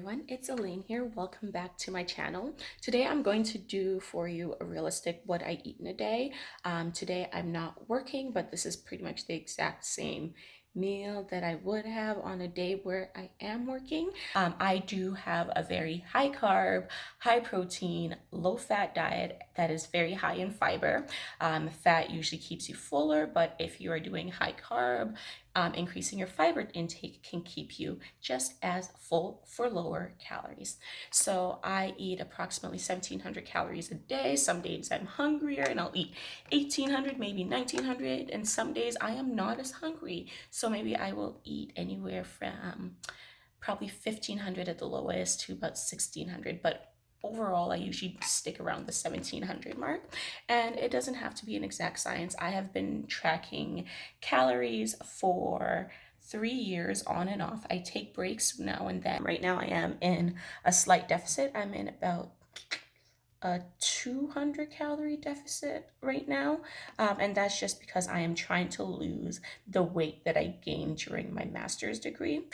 everyone, it's Elaine here. Welcome back to my channel. Today I'm going to do for you a realistic what I eat in a day. Today I'm not working, but this is pretty much the exact same meal that I would have on a day where I am working. I do have a very high carb, high protein, low fat diet that is very high in fiber. Fat usually keeps you fuller, but if you are doing high carb, increasing your fiber intake can keep you just as full for lower calories. So I eat approximately 1,700 calories a day. Some days I'm hungrier and I'll eat 1,800, maybe 1,900, and some days I am not as hungry. So maybe I will eat anywhere from probably 1,500 at the lowest to about 1,600, but overall I usually stick around the 1,700 mark, and it doesn't have to be an exact science. I have been tracking calories for 3 years on and off. I take breaks now and then. Right now I am in a slight deficit. I'm in about a 200 calorie deficit right now, and that's just because I am trying to lose the weight that I gained during my master's degree.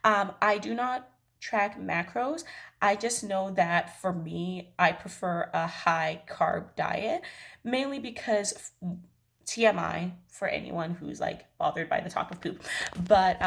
I do not track macros. I just know that for me, I prefer a high carb diet, mainly because TMI for anyone who's like bothered by the talk of poop. But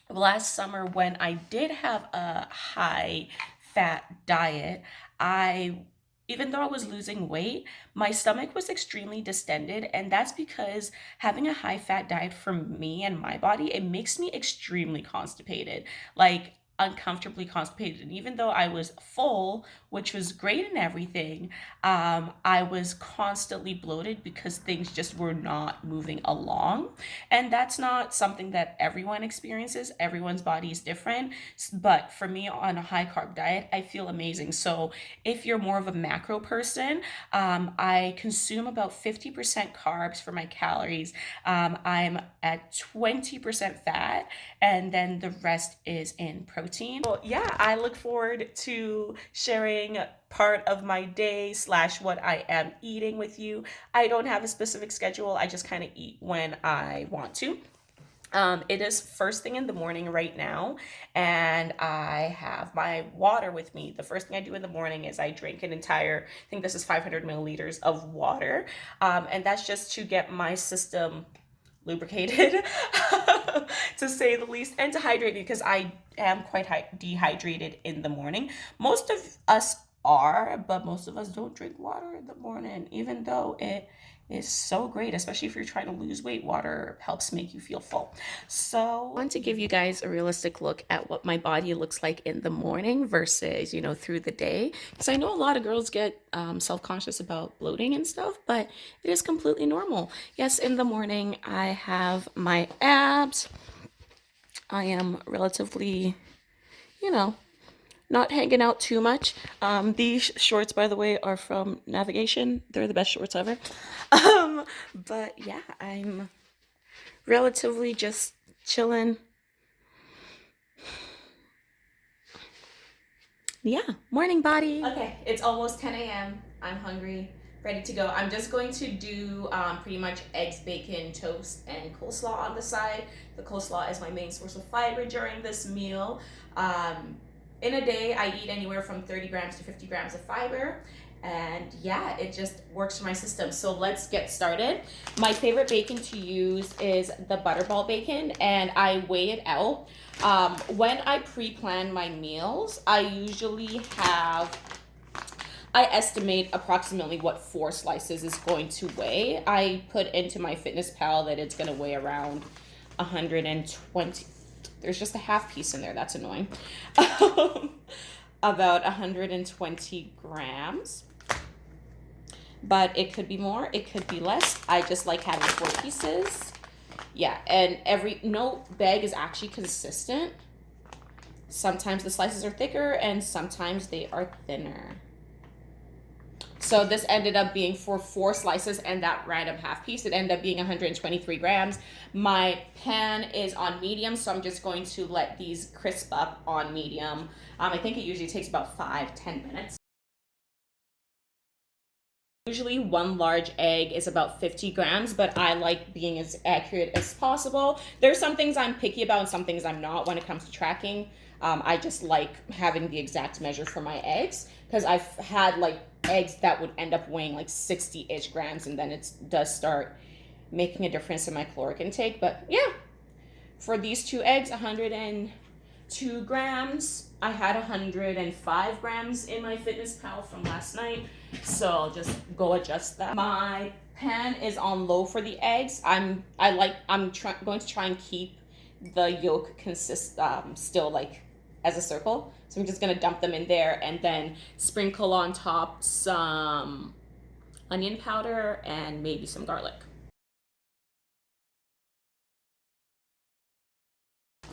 last summer when I did have a high fat diet, I even though I was losing weight, my stomach was extremely distended, and that's because having a high fat diet for me and my body, it makes me extremely constipated. Like uncomfortably constipated. And even though I was full, which was great and everything, I was constantly bloated because things just were not moving along. And that's not something that everyone experiences. Everyone's body is different. But for me, on a high carb diet, I feel amazing. So if you're more of a macro person, I consume about 50% carbs for my calories. I'm at 20% fat, and then the rest is in protein. Well, yeah, I look forward to sharing part of my day slash what I am eating with you. I don't have a specific schedule. I just kind of eat when I want to. It is first thing in the morning right now, and I have my water with me. The first thing I do in the morning is I drink an entire, I think this is 500 milliliters of water, and that's just to get my system lubricated, to say the least, and to hydrate me because I am quite dehydrated in the morning. Most of us are, but most of us don't drink water in the morning, even though it is so great, especially if you're trying to lose weight. Water helps make you feel full. So I want to give you guys a realistic look at what my body looks like in the morning versus, through the day. Because I know a lot of girls get self-conscious about bloating and stuff, but it is completely normal. Yes, in the morning, I have my abs. I am relatively, you know, not hanging out too much. These shorts, by the way, are from Navigation. They're the best shorts ever. But yeah, I'm relatively just chilling. Yeah, morning body. Okay, it's almost 10 a.m. I'm hungry, ready to go. I'm just going to do pretty much eggs, bacon, toast, and coleslaw on the side. The coleslaw is my main source of fiber during this meal. In a day, I eat anywhere from 30 grams to 50 grams of fiber. And yeah, it just works for my system. So let's get started. My favorite bacon to use is the Butterball bacon, and I weigh it out. When I pre-plan my meals, I estimate approximately what 4 slices is going to weigh. I put into my Fitness Pal that it's going to weigh around 120. There's just a half piece in there. That's annoying. About 120 grams. But it could be more, it could be less. I just like having 4 pieces. Yeah, and no bag is actually consistent. Sometimes the slices are thicker and sometimes they are thinner. So this ended up being for 4 slices and that random half piece. It ended up being 123 grams. My pan is on medium, so I'm just going to let these crisp up on medium. I think it usually takes about 5-10 minutes. Usually one large egg is about 50 grams, but I like being as accurate as possible. There's some things I'm picky about and some things I'm not when it comes to tracking. I just like having the exact measure for my eggs because I've had like eggs that would end up weighing like 60-ish grams, and then it does start making a difference in my caloric intake. But yeah, for these two eggs, 102 grams. I had 105 grams in my fitness pal from last night, so I'll just go adjust that. My pan is on low for the eggs. I'm going to try and keep the yolk still like as a circle. So I'm just gonna dump them in there and then sprinkle on top some onion powder and maybe some garlic.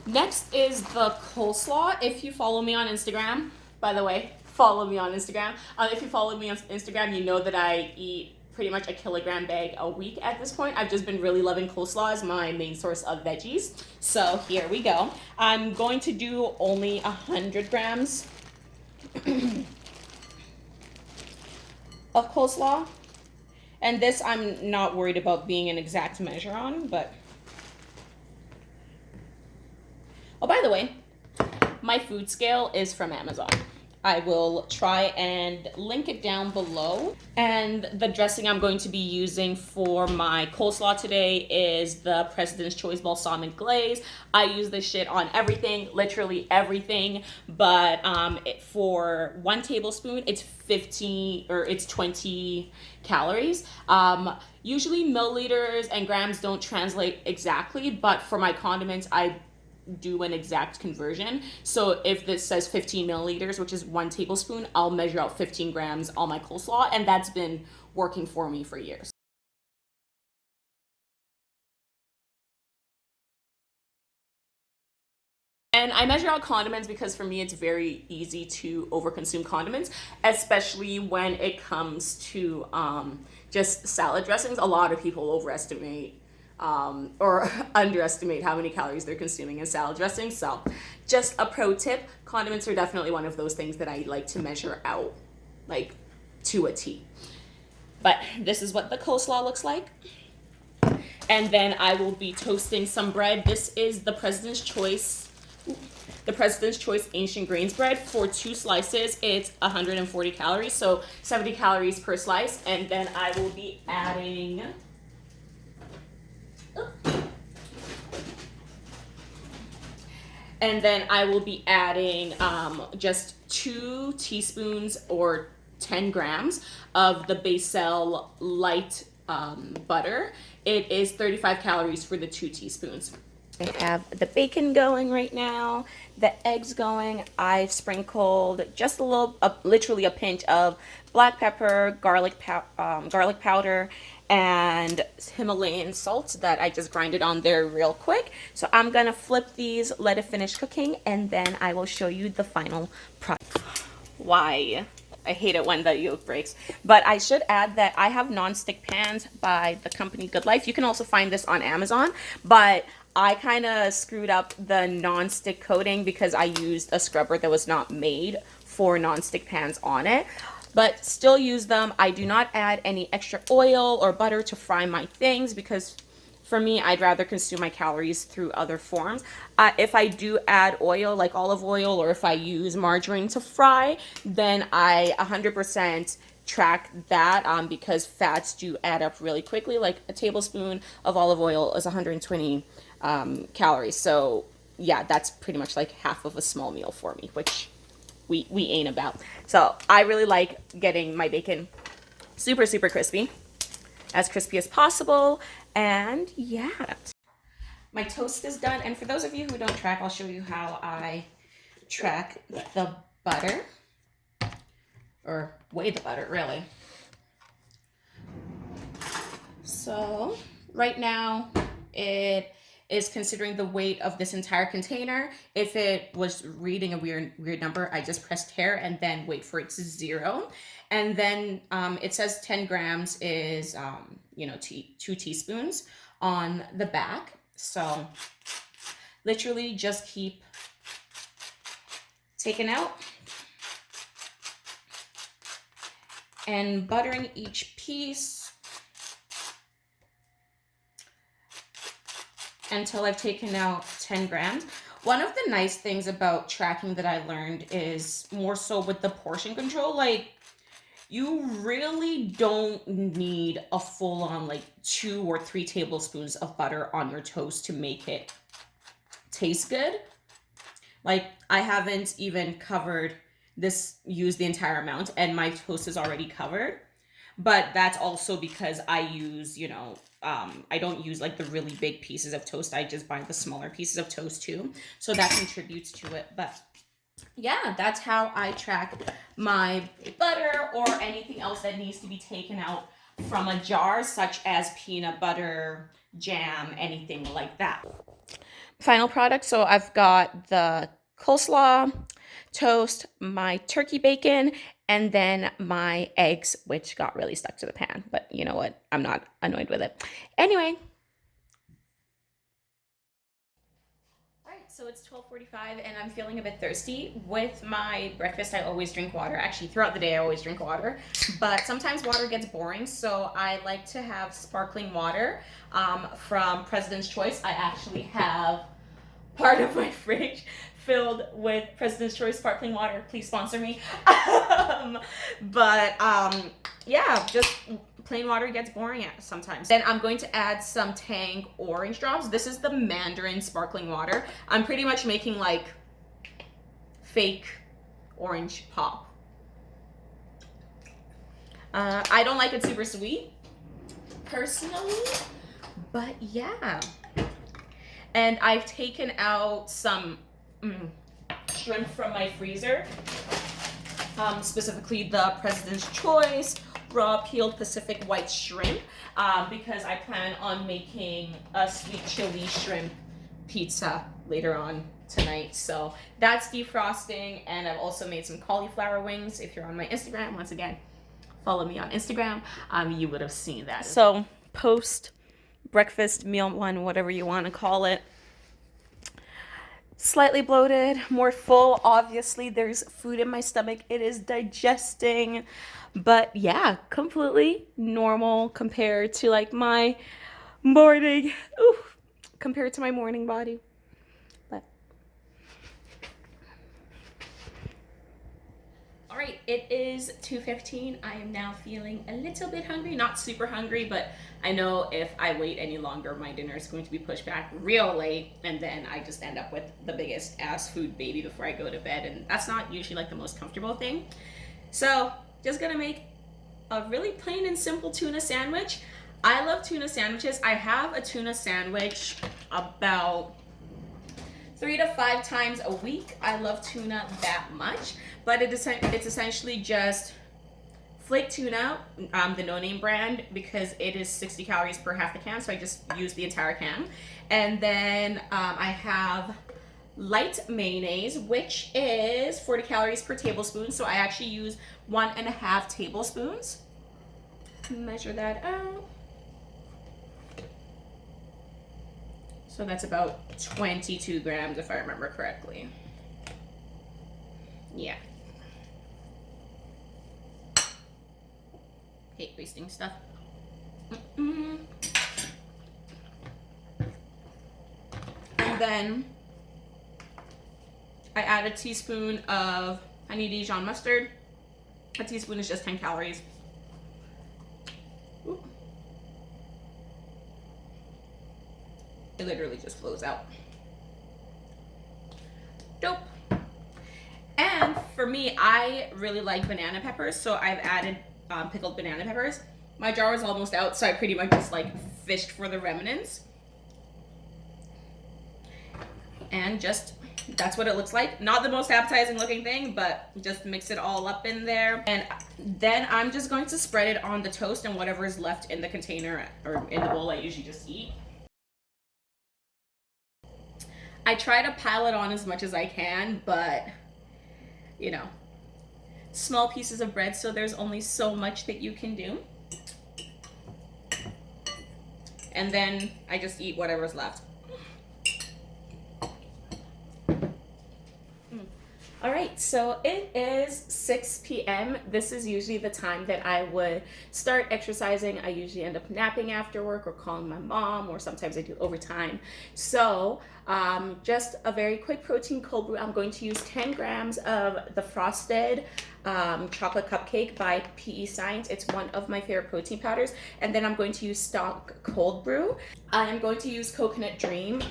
Next is the coleslaw. If you follow me on Instagram, by the way, follow me on Instagram. If you follow me on Instagram, you know that I eat pretty much a kilogram bag a week at this point. I've just been really loving coleslaw as my main source of veggies. So here we go. I'm going to do only 100 grams of coleslaw. And this I'm not worried about being an exact measure on, but... Oh, by the way, my food scale is from Amazon. I will try and link it down below. And the dressing I'm going to be using for my coleslaw today is the President's Choice Balsamic Glaze. I use this shit on everything, literally everything. But for 1 tablespoon, it's 20 calories. Usually milliliters and grams don't translate exactly, but for my condiments, I do an exact conversion. So if this says 15 milliliters, which is 1 tablespoon, I'll measure out 15 grams on my coleslaw, and that's been working for me for years. And I measure out condiments because for me it's very easy to overconsume condiments, especially when it comes to just salad dressings. A lot of people overestimate or underestimate how many calories they're consuming in salad dressing. So just a pro tip, condiments are definitely one of those things that I like to measure out like to a T. But this is what the coleslaw looks like. And then I will be toasting some bread. This is the President's Choice Ancient Grains bread. For 2 slices, it's 140 calories, so 70 calories per slice. And then I will be adding just 2 teaspoons or 10 grams of the Basil light butter. It is 35 calories for the 2 teaspoons. I have the bacon going right now, the eggs going. I've sprinkled just a little, literally a pinch of black pepper, garlic powder, and Himalayan salt that I just grinded on there real quick. So I'm gonna flip these, let it finish cooking, and then I will show you the final product. Why? I hate it when the yolk breaks. But I should add that I have non-stick pans by the company Good Life. You can also find this on Amazon, but I kind of screwed up the non-stick coating because I used a scrubber that was not made for non-stick pans on it. But still use them. I do not add any extra oil or butter to fry my things because for me, I'd rather consume my calories through other forms. If I do add oil, like olive oil, or if I use margarine to fry, then I 100% track that because fats do add up really quickly. Like a tablespoon of olive oil is 120 calories. So yeah, that's pretty much like half of a small meal for me, which we ain't about. So I really like getting my bacon super, super crispy, as crispy as possible. And yeah, my toast is done. And for those of you who don't track, I'll show you how I track the butter, or weigh the butter, really. So right now it is considering the weight of this entire container. If it was reading a weird number, I just pressed hair and then wait for it to 0. And then it says 10 grams is, 2 teaspoons on the back. So literally just keep taking out and buttering each piece until I've taken out 10 grams. One of the nice things about tracking that I learned is more so with the portion control. Like, you really don't need a full-on like 2 or 3 tablespoons of butter on your toast to make it taste good. Like, I haven't even covered used the entire amount, and my toast is already covered. But that's also because I use, I don't use like the really big pieces of toast. I just buy the smaller pieces of toast too. So that contributes to it. But yeah, that's how I track my butter or anything else that needs to be taken out from a jar, such as peanut butter, jam, anything like that. Final product. So I've got the coleslaw, toast, my turkey bacon, and then my eggs, which got really stuck to the pan. But you know what? I'm not annoyed with it. Anyway. All right, so it's 12:45 and I'm feeling a bit thirsty. With my breakfast, I always drink water. Actually, throughout the day, I always drink water. But sometimes water gets boring, so I like to have sparkling water from President's Choice. I actually have part of my fridge filled with President's Choice sparkling water. Please sponsor me. Yeah, just plain water gets boring sometimes. Then I'm going to add some Tang orange drops. This is the Mandarin sparkling water. I'm pretty much making like fake orange pop. I don't like it super sweet, personally, but yeah. And I've taken out some shrimp from my freezer, specifically the President's Choice raw peeled Pacific white shrimp, because I plan on making a sweet chili shrimp pizza later on tonight. So that's defrosting, and I've also made some cauliflower wings. If you're on my Instagram, once again, follow me on Instagram, you would have seen that. So post breakfast meal one, whatever you want to call it. Slightly bloated, more full. Obviously, there's food in my stomach. It is digesting. But yeah, completely normal compared to like my morning, compared to my morning body. But all right, it is 2:15. I am now feeling a little bit hungry, not super hungry, but I know if I wait any longer, my dinner is going to be pushed back real late, and then I just end up with the biggest ass food baby before I go to bed, and that's not usually like the most comfortable thing. So just gonna make a really plain and simple tuna sandwich. I love tuna sandwiches. I have a tuna sandwich about 3 to 5 times a week. I love tuna that much, but it's essentially just flake tuna, the no-name brand, because it is 60 calories per half the can, so I just use the entire can. And then I have light mayonnaise, which is 40 calories per tablespoon, so I actually use 1.5 tablespoons. Measure that out. So that's about 22 grams if I remember correctly. Yeah. Hate wasting stuff. And then I add a teaspoon of honey Dijon mustard. A teaspoon is just 10 calories. Ooh. It literally just flows out. Dope. And for me, I really like banana peppers, so I've added pickled banana peppers. My jar was almost out, so I pretty much just like fished for the remnants. And just, that's what it looks like. Not the most appetizing looking thing, but just mix it all up in there. And then I'm just going to spread it on the toast and whatever is left in the container or in the bowl I usually just eat. I try to pile it on as much as I can, but you know, small pieces of bread, so there's only so much that you can do. And then I just eat whatever's left. All right, so it is 6 p.m. This is usually the time that I would start exercising. I usually end up napping after work or calling my mom, or sometimes I do overtime. So, just a very quick protein cold brew. I'm going to use 10 grams of the frosted chocolate cupcake by PE Science. It's one of my favorite protein powders. And then I'm going to use stock cold brew. I'm going to use Coconut Dream,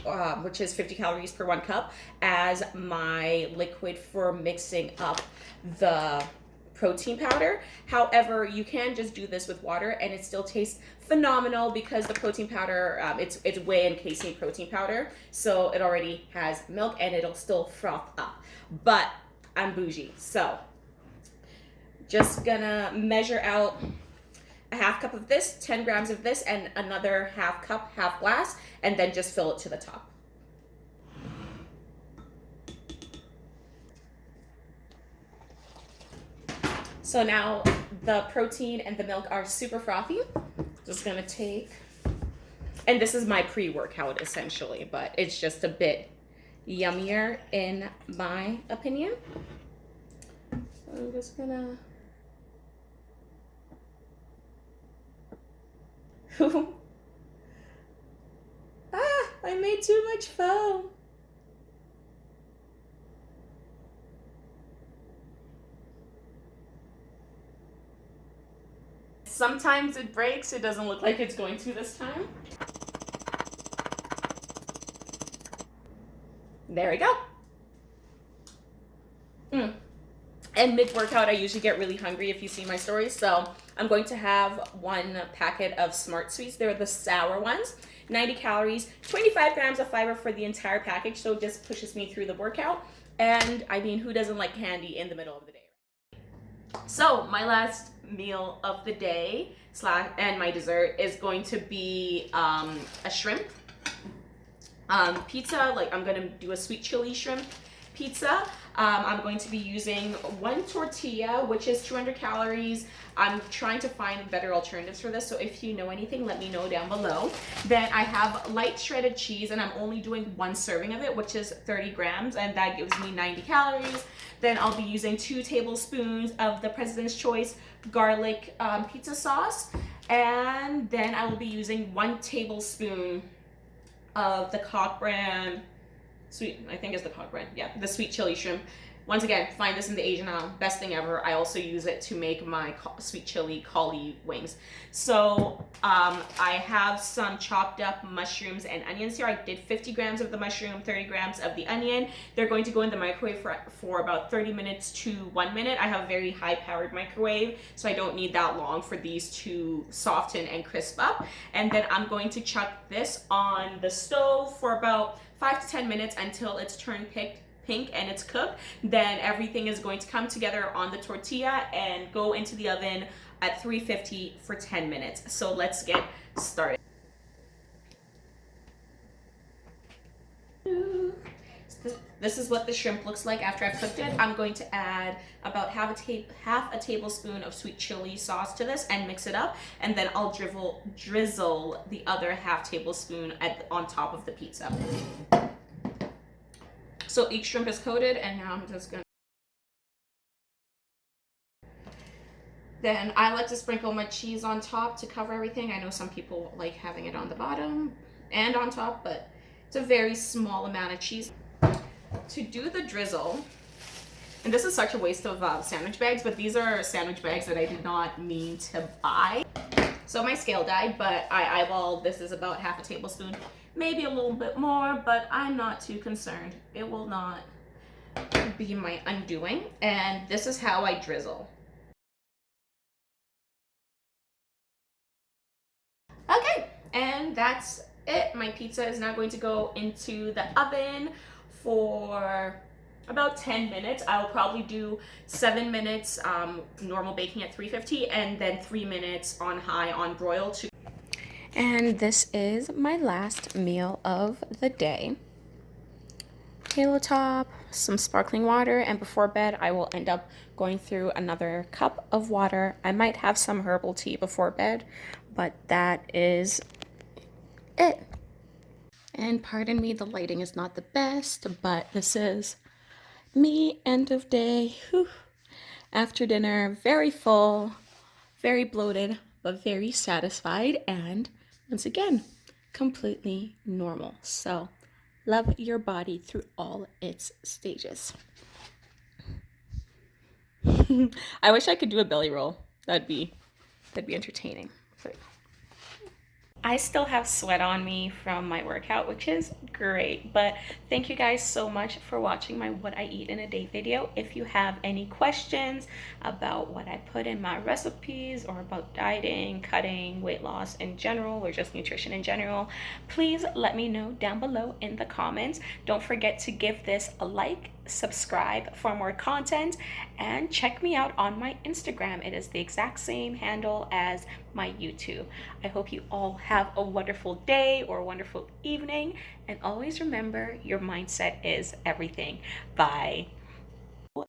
which is 50 calories per 1 cup, as my liquid for mixing up the protein powder. However, you can just do this with water and it still tastes phenomenal because the protein powder, it's whey and casein protein powder, so it already has milk and it'll still froth up. But I'm bougie, so just gonna measure out a half cup of this, 10 grams of this, and another half cup, half glass, and then just fill it to the top. So now the protein and the milk are super frothy. Just gonna take, and this is my pre-workout essentially, but it's just a bit yummier in my opinion. I'm just gonna I made too much foam. Sometimes it breaks. It doesn't look like it's going to this time. There we go. And mid-workout, I usually get really hungry if you see my stories. So I'm going to have one packet of Smart Sweets. They're the sour ones. 90 calories, 25 grams of fiber for the entire package. So it just pushes me through the workout. And I mean, who doesn't like candy in the middle of the day? So my last meal of the day and my dessert is going to be a shrimp pizza. Like, I'm gonna do a sweet chili shrimp pizza. I'm going to be using one tortilla, which is 200 calories. I'm trying to find better alternatives for this, so if you know anything, let me know down below. Then I have light shredded cheese, and I'm only doing one serving of it, which is 30 grams, and that gives me 90 calories. Then I'll be using 2 tablespoons of the President's Choice garlic pizza sauce, and then I will be using 1 tablespoon of the Cock brand I think it's the Cock brand, yeah, the sweet chili shrimp. Once again, find this in the Asian aisle, best thing ever. I also use it to make my sweet chili cauli wings. So I have some chopped up mushrooms and onions here. I did 50 grams of the mushroom, 30 grams of the onion. They're going to go in the microwave for about 30 minutes to 1 minute. I have a very high powered microwave, so I don't need that long for these to soften and crisp up. And then I'm going to chuck this on the stove for about 5 to 10 minutes until it's turned pink and it's cooked. Then everything is going to come together on the tortilla and go into the oven at 350 for 10 minutes. So let's get started. This is what the shrimp looks like after I've cooked it. I'm going to add about half a tablespoon of sweet chili sauce to this and mix it up, and then I'll drizzle the other half tablespoon on top of the pizza. So each shrimp is coated, and now I'm just gonna. Then I like to sprinkle my cheese on top to cover everything. I know some people like having it on the bottom and on top, but it's a very small amount of cheese. To do the drizzle, and this is such a waste of sandwich bags, but these are sandwich bags that I did not mean to buy. So my scale died, but I eyeballed, this is about half a tablespoon, maybe a little bit more, but I'm not too concerned. It will not be my undoing. And this is how I drizzle. Okay, and that's it. My pizza is now going to go into the oven for about 10 minutes. I'll probably do 7 minutes normal baking at 350 and then 3 minutes on high on broil. And this is my last meal of the day. Halo top, some sparkling water, and before bed I will end up going through another cup of water. I might have some herbal tea before bed, but that is it. And pardon me, the lighting is not the best, but this is Me, end of day, whew, after dinner, very full, very bloated, but very satisfied, and once again, completely normal. So, love your body through all its stages. I wish I could do a belly roll. That'd be entertaining. But I still have sweat on me from my workout, which is great. But thank you guys so much for watching my What I Eat in a Day video. If you have any questions about what I put in my recipes or about dieting, cutting, weight loss in general, or just nutrition in general, please let me know down below in the comments. Don't forget to give this a like, subscribe for more content, and check me out on my Instagram. It is the exact same handle as my YouTube. I hope you all have a wonderful day or a wonderful evening, and always remember your mindset is everything. Bye.